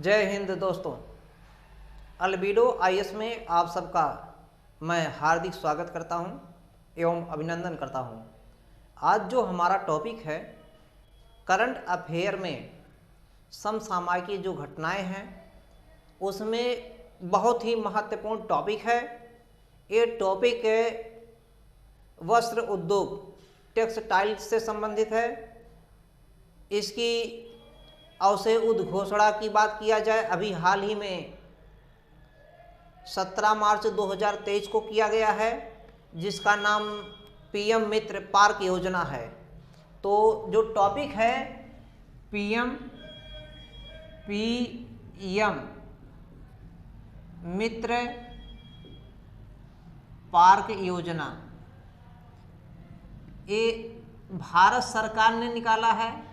जय हिंद दोस्तों। Albedo IAS में आप सबका मैं हार्दिक स्वागत करता हूं एवं अभिनंदन करता हूं। आज जो हमारा टॉपिक है करंट अफेयर में समसामयिक जो घटनाएं हैं उसमें बहुत ही महत्वपूर्ण टॉपिक है। ये टॉपिक वस्त्र उद्योग टेक्सटाइल से संबंधित है। इसकी अवसर उद्घोषणा की बात किया जाए, अभी हाल ही में 17 मार्च 2023 को किया गया है, जिसका नाम पीएम मित्र पार्क योजना है। तो जो टॉपिक है पीएम मित्र पार्क योजना, ये भारत सरकार ने निकाला है।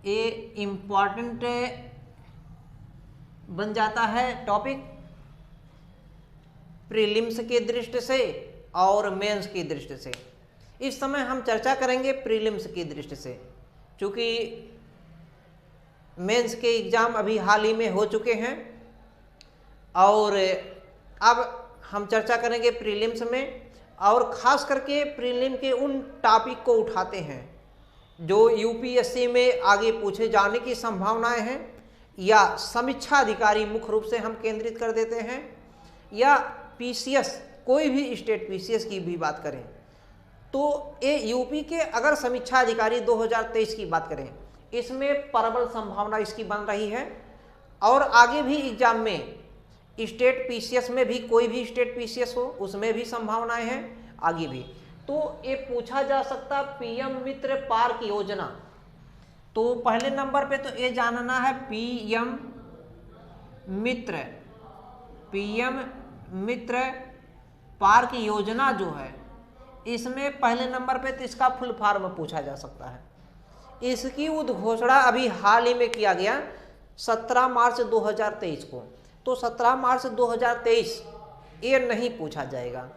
ये इम्पॉर्टेंट बन जाता है टॉपिक प्रीलिम्स की दृष्टि से और मेंस की दृष्टि से। इस समय हम चर्चा करेंगे प्रीलिम्स की दृष्टि से, क्योंकि मेंस के एग्ज़ाम अभी हाल ही में हो चुके हैं और अब हम चर्चा करेंगे प्रीलिम्स में, और ख़ास करके प्रीलिम के उन टॉपिक को उठाते हैं जो यूपीएससी में आगे पूछे जाने की संभावनाएं हैं, या समीक्षा अधिकारी मुख्य रूप से हम केंद्रित कर देते हैं, या पीसीएस, कोई भी स्टेट पीसीएस की भी बात करें तो ये यूपी के अगर समीक्षा अधिकारी 2023 की बात करें, इसमें प्रबल संभावना इसकी बन रही है। और आगे भी एग्जाम में स्टेट पीसीएस में भी, कोई भी स्टेट पीसीएस हो उसमें भी संभावनाएं हैं आगे भी। तो ये पूछा जा सकता पीएम मित्र पार्क योजना। तो पहले नंबर पे तो ये जानना है पीएम मित्र पार्क योजना जो है, इसमें पहले नंबर पे तो इसका फुल फॉर्म पूछा जा सकता है। इसकी उद्घोषणा अभी हाल ही में किया गया 17 मार्च 2023 को। तो 17 मार्च 2023 ये नहीं पूछा जाएगा।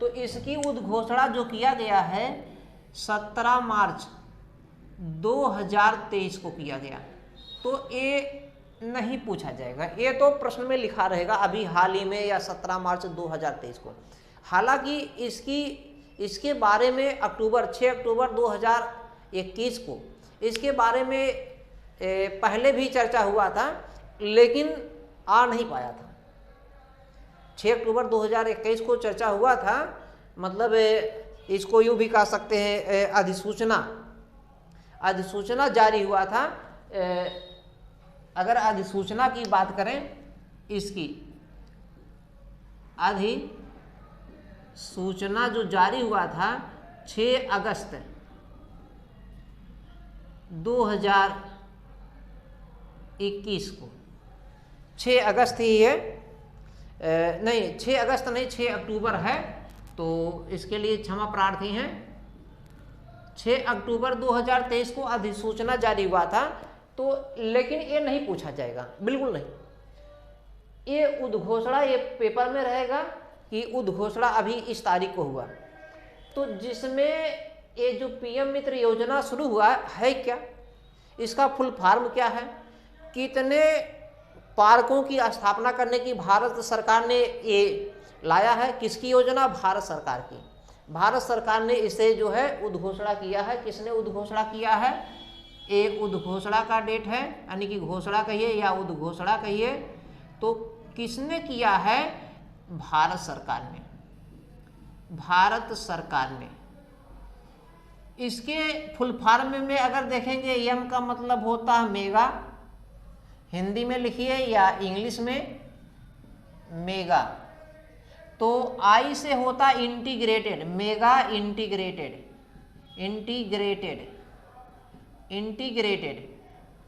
तो इसकी उद्घोषणा जो किया गया है 17 मार्च 2023 को किया गया, तो ये नहीं पूछा जाएगा। ये तो प्रश्न में लिखा रहेगा अभी हाल ही में या 17 मार्च 2023 को। हालांकि इसके बारे में 6 अक्टूबर 2021 को इसके बारे में पहले भी चर्चा हुआ था, लेकिन आ नहीं पाया था। 6 अक्टूबर 2021 को चर्चा हुआ था, मतलब इसको यूँ भी कह सकते हैं अधिसूचना जारी हुआ था। अगर अधिसूचना की बात करें, इसकी अधिसूचना जो जारी हुआ था 6 अगस्त 2021 को, 6 अगस्त ही है, नहीं 6 अगस्त नहीं, 6 अक्टूबर है, तो इसके लिए क्षमा प्रार्थी हैं। 6 अक्टूबर 2023 को अधिसूचना जारी हुआ था, तो लेकिन ये नहीं पूछा जाएगा, बिल्कुल नहीं। ये उद्घोषणा ये पेपर में रहेगा कि उद्घोषणा अभी इस तारीख को हुआ। तो जिसमें ये जो पीएम मित्र योजना शुरू हुआ है, क्या इसका फुल फॉर्म क्या है, कितने पार्कों की स्थापना करने की भारत सरकार ने ये लाया है, किसकी योजना, भारत सरकार की। भारत सरकार ने इसे जो है उद्घोषणा किया है। किसने उद्घोषणा किया है, एक उद्घोषणा का डेट है, यानी कि घोषणा कहिए या उद्घोषणा कहिए, तो किसने किया है, भारत सरकार ने। इसके फुल फॉर्म में अगर देखेंगे, एम का मतलब होता है मेगा, हिंदी में लिखिए या इंग्लिश में मेगा। तो आई से होता इंटीग्रेटेड, मेगा इंटीग्रेटेड,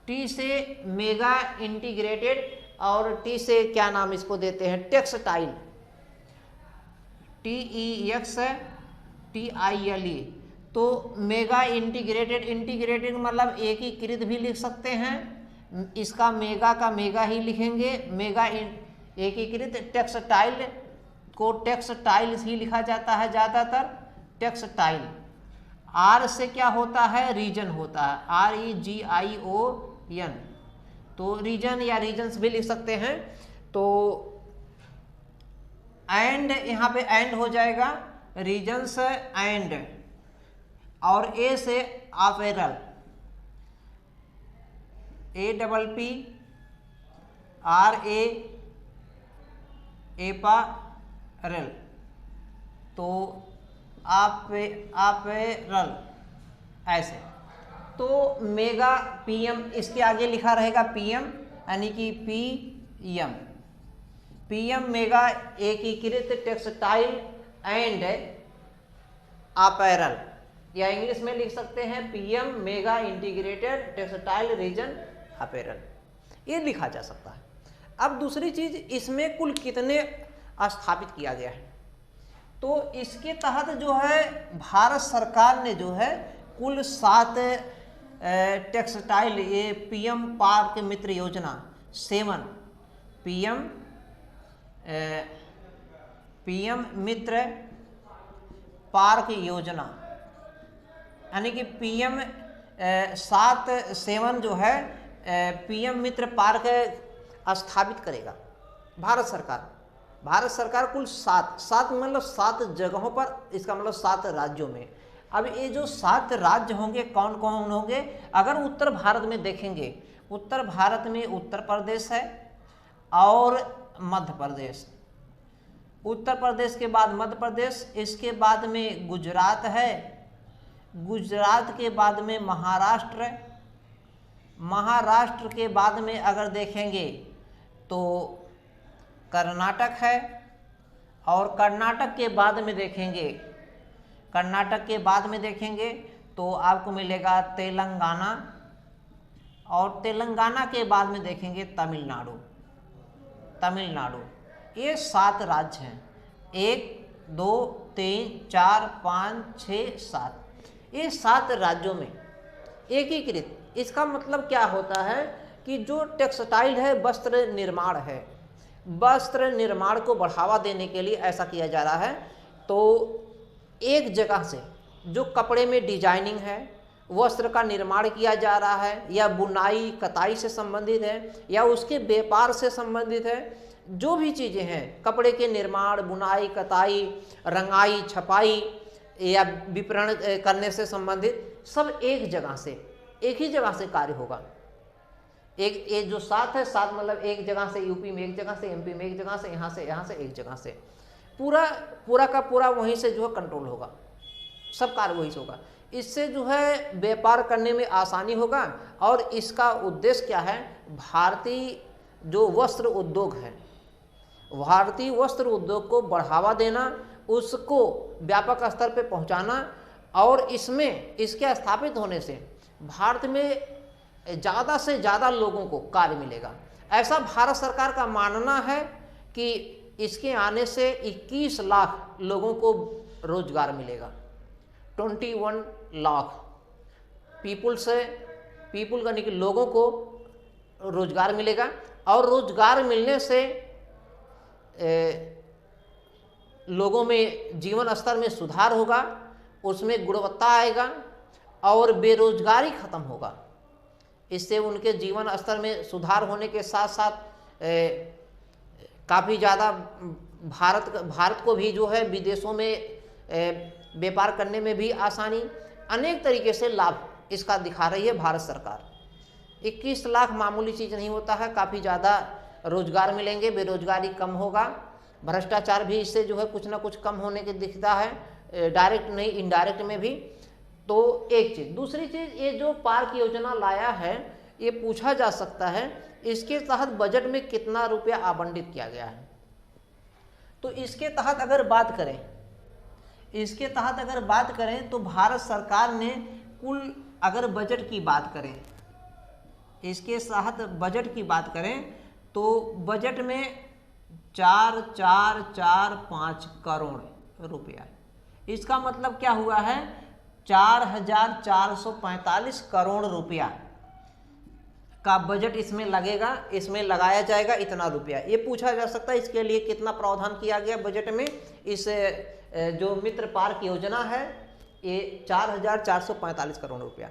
टी से मेगा इंटीग्रेटेड, और टी से क्या नाम इसको देते हैं, टेक्सटाइल, TEXTILE। तो मेगा इंटीग्रेटेड मतलब एकीकृत भी लिख सकते हैं, इसका मेगा का मेगा ही लिखेंगे, मेगा एकीकृत। टेक्सटाइल को टेक्सटाइल्स ही लिखा जाता है ज़्यादातर, टेक्सटाइल। आर से क्या होता है, रीजन होता है, REGION, तो रीजन या रीजन्स भी लिख सकते हैं। तो एंड, यहाँ पे एंड हो जाएगा, रीजन्स एंड, और ए से अपेरल, APPRA, तो अपेरल ऐसे। तो मेगा पीएम, इसके आगे लिखा रहेगा पीएम, यानी कि पीएम, पीएम मेगा एकीकृत टेक्सटाइल एंड अपैरल, या इंग्लिश में लिख सकते हैं PM mega integrated textile reason apparel, ये लिखा जा सकता है। अब दूसरी चीज, इसमें कुल कितने स्थापित किया गया है, तो इसके तहत जो है भारत सरकार ने जो है कुल 7 टेक्सटाइल, ये पीएम पार्क मित्र योजना 7, पीएम मित्र पार्क योजना, यानी कि पीएम 7 जो है पीएम मित्र पार्क स्थापित करेगा भारत सरकार। भारत सरकार कुल 7 मतलब 7 जगहों पर, इसका मतलब 7 राज्यों में। अब ये जो 7 राज्य होंगे कौन कौन होंगे, अगर उत्तर भारत में देखेंगे, उत्तर भारत में उत्तर प्रदेश है और मध्य प्रदेश, उत्तर प्रदेश के बाद मध्य प्रदेश, इसके बाद में गुजरात है, गुजरात के बाद में महाराष्ट्र, महाराष्ट्र के बाद में अगर देखेंगे तो कर्नाटक है, और कर्नाटक के बाद में देखेंगे, कर्नाटक के बाद में देखेंगे तो आपको मिलेगा तेलंगाना, और तेलंगाना के बाद में देखेंगे तमिलनाडु, तमिलनाडु। ये 7 राज्य हैं, 1 2 3 4 5 6 7, ये 7 राज्यों में एकीकृत। इसका मतलब क्या होता है कि जो टेक्सटाइल है, वस्त्र निर्माण है, वस्त्र निर्माण को बढ़ावा देने के लिए ऐसा किया जा रहा है। तो एक जगह से जो कपड़े में डिजाइनिंग है, वस्त्र का निर्माण किया जा रहा है, या बुनाई कताई से संबंधित है, या उसके व्यापार से संबंधित है, जो भी चीज़ें हैं कपड़े के निर्माण, बुनाई कताई, रंगाई छपाई या विपणन करने से संबंधित, सब एक जगह से, एक ही जगह से कार्य होगा। एक जो 7 है, 7 मतलब एक जगह से, यूपी में एक जगह से, एमपी में एक जगह से, यहाँ से एक जगह से, पूरा का पूरा वहीं से जो है कंट्रोल होगा, सब कार्य वहीं से होगा। इससे जो है व्यापार करने में आसानी होगा, और इसका उद्देश्य क्या है, भारतीय जो वस्त्र उद्योग है, भारतीय वस्त्र उद्योग को बढ़ावा देना, उसको व्यापक स्तर पे पहुंचाना, और इसमें इसके स्थापित होने से भारत में ज़्यादा से ज़्यादा लोगों को कार्य मिलेगा। ऐसा भारत सरकार का मानना है कि इसके आने से 21 लाख लोगों को रोजगार मिलेगा, 21 लाख पीपुल यानी कि लोगों को रोजगार मिलेगा, और रोजगार मिलने से लोगों में जीवन स्तर में सुधार होगा, उसमें गुणवत्ता आएगा, और बेरोजगारी खत्म होगा। इससे उनके जीवन स्तर में सुधार होने के साथ साथ काफ़ी ज़्यादा भारत को भी जो है विदेशों में व्यापार करने में भी आसानी, अनेक तरीके से लाभ इसका दिखा रही है भारत सरकार। 21 लाख मामूली चीज़ नहीं होता है, काफ़ी ज़्यादा रोजगार मिलेंगे, बेरोजगारी कम होगा, भ्रष्टाचार भी इससे जो है कुछ ना कुछ कम होने के दिखता है, डायरेक्ट नहीं इनडायरेक्ट में भी। तो एक चीज़। दूसरी चीज़, ये जो पार्क योजना लाया है, ये पूछा जा सकता है इसके तहत बजट में कितना रुपया आवंटित किया गया है। तो इसके तहत अगर बात करें, तो भारत सरकार ने कुल अगर बजट की बात करें, इसके तहत बजट की बात करें तो बजट में 4,445 करोड़ रुपया। इसका मतलब क्या हुआ है, 4,445 करोड़ रुपया का बजट इसमें लगेगा, इसमें लगाया जाएगा इतना रुपया। ये पूछा जा सकता है इसके लिए कितना प्रावधान किया गया बजट में। इस जो मित्र पार्क योजना है ये 4,445 करोड़ रुपया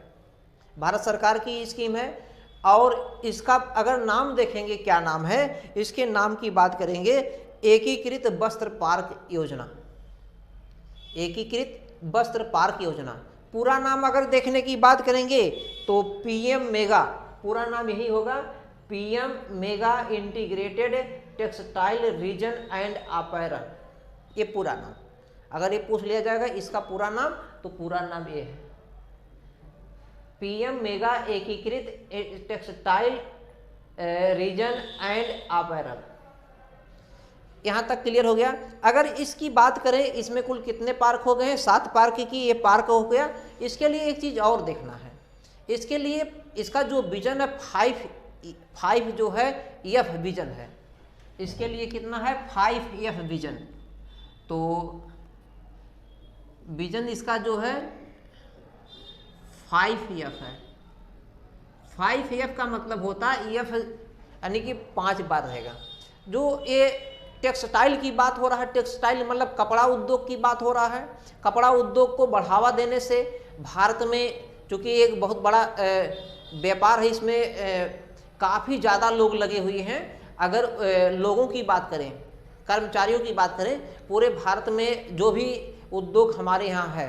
भारत सरकार की स्कीम है। और इसका अगर नाम देखेंगे क्या नाम है, इसके नाम की बात करेंगे एकीकृत वस्त्र पार्क योजना। एकीकृत वस्त्र पार्क योजना। पूरा नाम अगर देखने की बात करेंगे तो पीएम मेगा, पूरा नाम यही होगा, PM mega integrated textile reason and apparel, ये पूरा नाम। अगर ये पूछ लिया जाएगा इसका पूरा नाम, तो पूरा नाम ये है, पीएम मेगा एकीकृत टेक्सटाइल रीजन एंड अपैरल। यहां तक क्लियर हो गया। अगर इसकी बात करें, इसमें कुल कितने पार्क हो गए हैं, 7 पार्क की ये पार्क हो गया। इसके लिए एक चीज और देखना है, इसके लिए इसका जो विजन है 5 जो है एफ विजन है, इसके लिए कितना है 5 एफ विजन। तो विजन इसका जो है 5 एफ है। 5 एफ का मतलब होता है एफ यानी कि 5 बार रहेगा। जो ये टेक्सटाइल की बात हो रहा है, टेक्सटाइल मतलब कपड़ा उद्योग की बात हो रहा है। कपड़ा उद्योग को बढ़ावा देने से भारत में, चूँकि एक बहुत बड़ा व्यापार है, इसमें काफ़ी ज़्यादा लोग लगे हुए हैं। अगर लोगों की बात करें, कर्मचारियों की बात करें, पूरे भारत में जो भी उद्योग हमारे यहाँ है,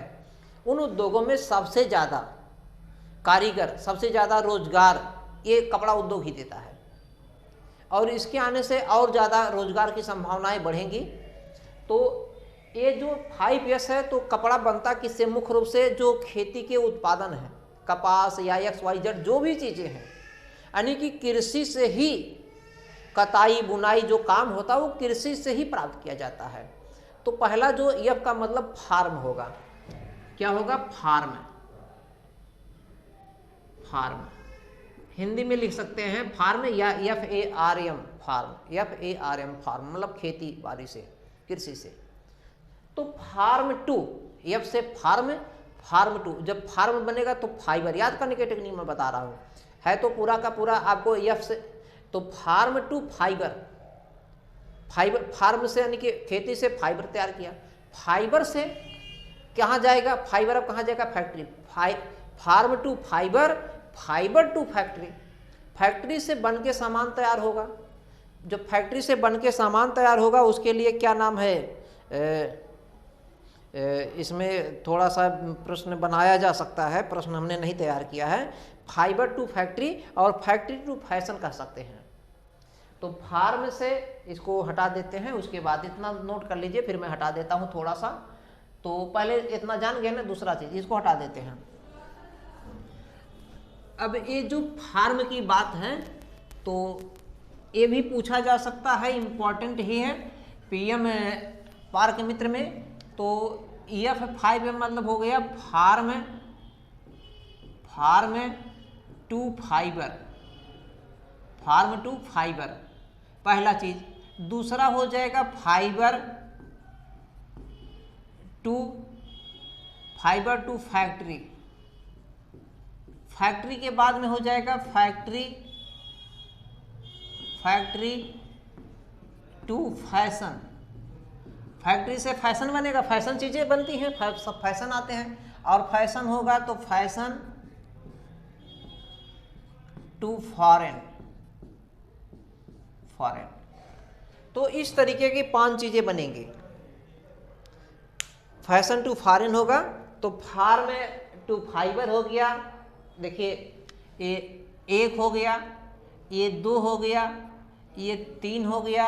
उन उद्योगों में सबसे ज़्यादा कारीगर, सबसे ज़्यादा रोजगार ये कपड़ा उद्योग ही देता है। और इसके आने से और ज़्यादा रोजगार की संभावनाएं बढ़ेंगी। तो ये जो 5S है, तो कपड़ा बनता किससे, मुख्य रूप से जो खेती के उत्पादन है, कपास या XYZ जो भी चीज़ें हैं, यानी कि कृषि से ही कताई बुनाई जो काम होता है वो कृषि से ही प्राप्त किया जाता है। तो पहला जो एफ का मतलब फार्म होगा, क्या होगा, फार्म। फार्म हिंदी में लिख सकते हैं फार्म या FARM फार्म, FARM फार्म मतलब खेती बाड़ी से, कृषि से। तो फार्म टू, एफ से फार्म, फार्म टू, जब फार्म बनेगा तो फाइबर, याद करने के टेक्निक में बता रहा हूँ, है तो पूरा का पूरा आपको एफ से। तो farm to fibre, fibre farm से यानी कि खेती से फाइबर तैयार किया, फाइबर से कहाँ जाएगा, फाइबर अब कहाँ जाएगा, factory. Farm to fibre, fibre to factory, factory से बन के सामान तैयार होगा। जब फैक्ट्री से बन के सामान तैयार होगा उसके लिए क्या नाम है, इसमें थोड़ा सा प्रश्न बनाया जा सकता है, प्रश्न हमने नहीं तैयार किया है। फाइबर टू फैक्ट्री और फैक्ट्री टू फैशन कह सकते हैं। तो फार्म से इसको हटा देते हैं, उसके बाद इतना नोट कर लीजिए, फिर मैं हटा देता हूँ थोड़ा सा। तो पहले इतना जान गए ना, दूसरा चीज इसको हटा देते हैं। अब ये जो फार्म की बात है तो ये भी पूछा जा सकता है, इम्पॉर्टेंट ही है पीएम पार्क मित्र में। तो EF5 मतलब हो गया farm, farm to fibre, farm to fibre पहला चीज। दूसरा हो जाएगा फाइबर टू फैक्ट्री, फैक्ट्री के बाद में हो जाएगा फैक्ट्री टू फैशन, फैक्ट्री से फैशन बनेगा, फैशन चीजें बनती हैं, सब फैशन आते हैं, और फैशन होगा तो फैशन टू फॉरेन, फॉरेन। तो इस तरीके की 5 चीजें बनेंगी। फैशन टू फॉरेन होगा तो फार्म टू फाइबर हो गया, देखिए ये 1 हो गया, ये 2 हो गया, ये 3 हो गया,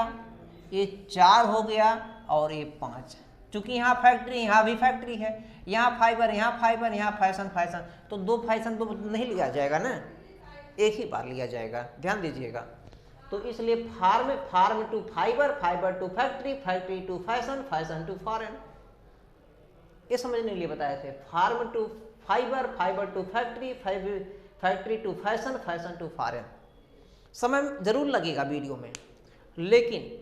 ये 4 हो गया और ये 5। चूंकि यहाँ फैक्ट्री, यहाँ भी फैक्ट्री है, यहाँ फाइबर, यहाँ फाइबर, यहाँ फैशन, फैशन, तो 2 फैशन तो नहीं लिया जाएगा ना, एक ही बार लिया जाएगा, ध्यान दीजिएगा। तो इसलिए farm to fibre, fibre to factory, factory to fashion, fashion to foreign, ये समझने के लिए बताए थे। Farm to fibre, fibre to factory, factory to fashion, fashion to foreign. समय जरूर लगेगा वीडियो में, लेकिन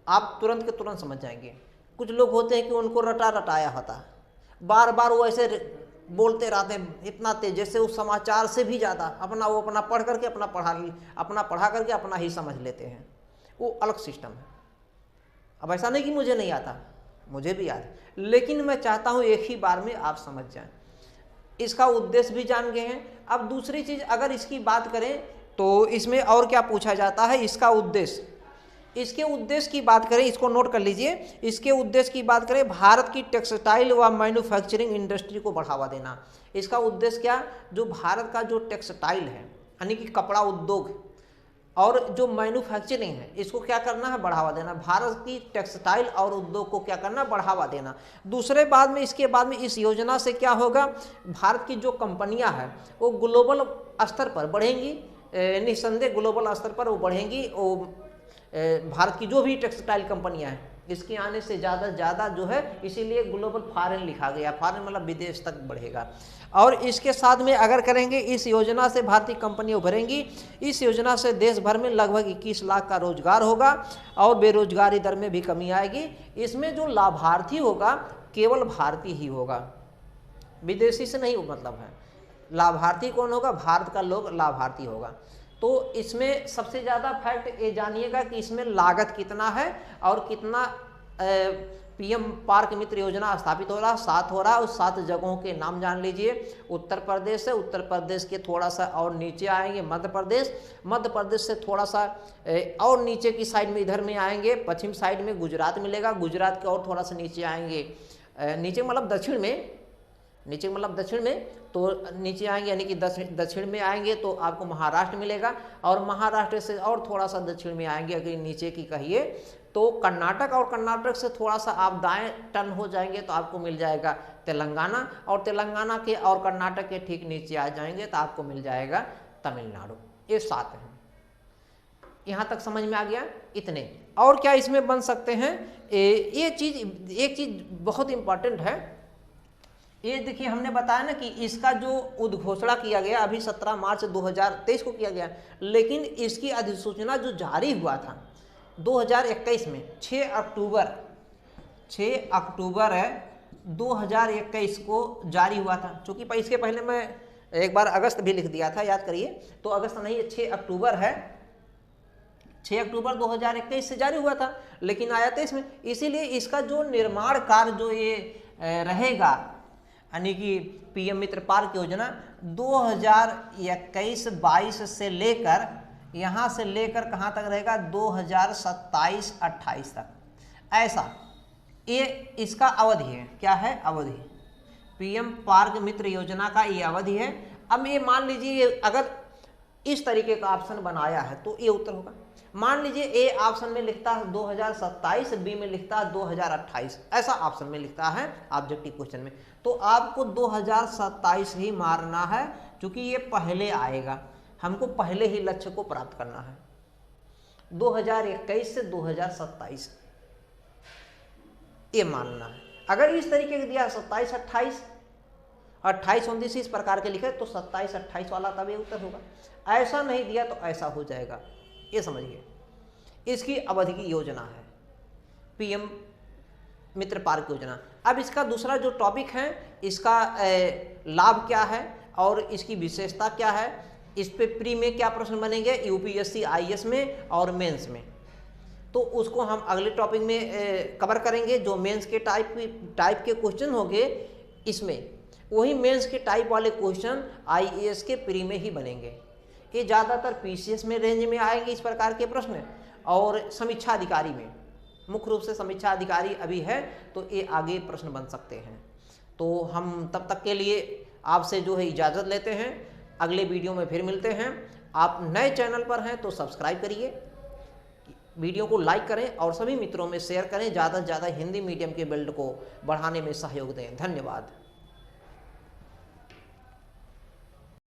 आप तुरंत के तुरंत समझ जाएंगे। कुछ लोग होते हैं कि उनको रटाया होता है, बार बार वो ऐसे बोलते रहते हैं इतना तेज, जैसे उस समाचार से भी ज़्यादा अपना पढ़ करके अपना पढ़ा करके अपना ही समझ लेते हैं। वो अलग सिस्टम है। अब ऐसा नहीं कि मुझे नहीं आता, मुझे भी याद है, लेकिन मैं चाहता हूँ एक ही बार में आप समझ जाएं। इसका उद्देश्य भी जान गए हैं। अब दूसरी चीज़ अगर इसकी बात करें तो इसमें और क्या पूछा जाता है, इसका उद्देश्य, इसके उद्देश्य की बात करें, इसको नोट कर लीजिए। इसके उद्देश्य की बात करें, भारत की टेक्सटाइल व मैन्युफैक्चरिंग इंडस्ट्री को बढ़ावा देना। इसका उद्देश्य क्या, जो भारत का जो टेक्सटाइल है यानी कि कपड़ा उद्योग और जो मैन्युफैक्चरिंग है, इसको क्या करना है, बढ़ावा देना। भारत की टेक्सटाइल और उद्योग को क्या करना, बढ़ावा देना। दूसरे बाद में, इसके बाद में इस योजना से क्या होगा, भारत की जो कंपनियां हैं वो ग्लोबल स्तर पर बढ़ेंगी, निस्संदेह ग्लोबल स्तर पर वो बढ़ेंगी। वो भारत की जो भी टेक्सटाइल कंपनियां हैं, इसके आने से ज़्यादा से ज़्यादा जो है, इसीलिए ग्लोबल फॉरेन लिखा गया, फॉरेन मतलब विदेश तक बढ़ेगा। और इसके साथ में अगर करेंगे, इस योजना से भारतीय कंपनियां उभरेंगी। इस योजना से देश भर में लगभग 21 लाख का रोजगार होगा और बेरोजगारी दर में भी कमी आएगी। इसमें जो लाभार्थी होगा केवल भारतीय ही होगा, विदेशी से नहीं मतलब है। लाभार्थी कौन होगा, भारत का लोग लाभार्थी होगा। तो इसमें सबसे ज़्यादा फैक्ट ये जानिएगा कि इसमें लागत कितना है और कितना पीएम पार्क मित्र योजना स्थापित हो रहा, 7 हो रहा है। उस 7 जगहों के नाम जान लीजिए। उत्तर प्रदेश है, उत्तर प्रदेश के थोड़ा सा और नीचे आएंगे मध्य प्रदेश, मध्य प्रदेश से थोड़ा सा और नीचे की साइड में इधर में आएंगे, पश्चिम साइड में गुजरात मिलेगा, गुजरात के और थोड़ा सा नीचे आएंगे, नीचे मतलब दक्षिण में, नीचे मतलब दक्षिण में, तो नीचे आएंगे यानी कि दक्षिण में आएंगे तो आपको महाराष्ट्र मिलेगा, और महाराष्ट्र से और थोड़ा सा दक्षिण में आएंगे अगर नीचे की कहिए तो कर्नाटक, और कर्नाटक से थोड़ा सा आप दाएं टर्न हो जाएंगे तो आपको मिल जाएगा तेलंगाना, और तेलंगाना के और कर्नाटक के ठीक नीचे आ जाएंगे तो आपको मिल जाएगा तमिलनाडु। ये 7 हैं। यहाँ तक समझ में आ गया इतने। और क्या इसमें बन सकते हैं, ये चीज़, एक चीज़ बहुत इंपॉर्टेंट है। ये देखिए, हमने बताया ना कि इसका जो उद्घोषणा किया गया अभी 17 मार्च 2023 को किया गया, लेकिन इसकी अधिसूचना जो जारी हुआ था 2021 में 6 अक्टूबर 2021 को जारी हुआ था। चूँकि इसके पहले मैं एक बार अगस्त भी लिख दिया था, याद करिए, तो अगस्त नहीं, 6 अक्टूबर है, 6 अक्टूबर 2021 से जारी हुआ था, लेकिन आया था इसमें। इसीलिए इसका जो निर्माण कार्य जो ये रहेगा, यानी कि पीएम मित्र पार्क योजना 2021-22 से लेकर, यहाँ से लेकर कहाँ तक रहेगा, 2027-28 तक, ऐसा ये इसका अवधि है। क्या है, अवधि, पीएम पार्क मित्र योजना का ये अवधि है। अब ये मान लीजिए अगर इस तरीके का ऑप्शन बनाया है तो ये उत्तर होगा। मान लीजिए ए ऑप्शन में लिखता है 2027, बी में लिखता है 2028, ऐसा ऑप्शन में लिखता है ऑब्जेक्टिव क्वेश्चन में, तो आपको 2027 ही मारना है, क्योंकि ये पहले आएगा। हमको पहले ही लक्ष्य को प्राप्त करना है, 2021 से 2027 ये मानना है। अगर इस तरीके से दिया 27, 28, 28, 29 इस प्रकार के लिखे तो 27, 28 वाला तब ये उत्तर होगा। ऐसा नहीं दिया तो ऐसा हो जाएगा, ये समझिए। इसकी अवधि की योजना है पीएम मित्र पार्क योजना। अब इसका दूसरा जो टॉपिक है, इसका लाभ क्या है और इसकी विशेषता क्या है, इस पे प्री में क्या प्रश्न बनेंगे, यूपीएससी आईएएस में और मेंस में, तो उसको हम अगले टॉपिक में कवर करेंगे। जो मेंस के टाइप के क्वेश्चन होंगे, इसमें वही मेंस के टाइप वाले क्वेश्चन आईएएस के प्री में ही बनेंगे। ये ज़्यादातर पीसीएस में रेंज में आएंगे इस प्रकार के प्रश्न, और समीक्षा अधिकारी में, मुख्य रूप से समीक्षा अधिकारी अभी है तो ये आगे प्रश्न बन सकते हैं। तो हम तब तक के लिए आपसे जो है इजाज़त लेते हैं, अगले वीडियो में फिर मिलते हैं। आप नए चैनल पर हैं तो सब्सक्राइब करिए, वीडियो को लाइक करें और सभी मित्रों में शेयर करें, ज़्यादा से ज़्यादा हिंदी मीडियम के बिल्ड को बढ़ाने में सहयोग दें। धन्यवाद।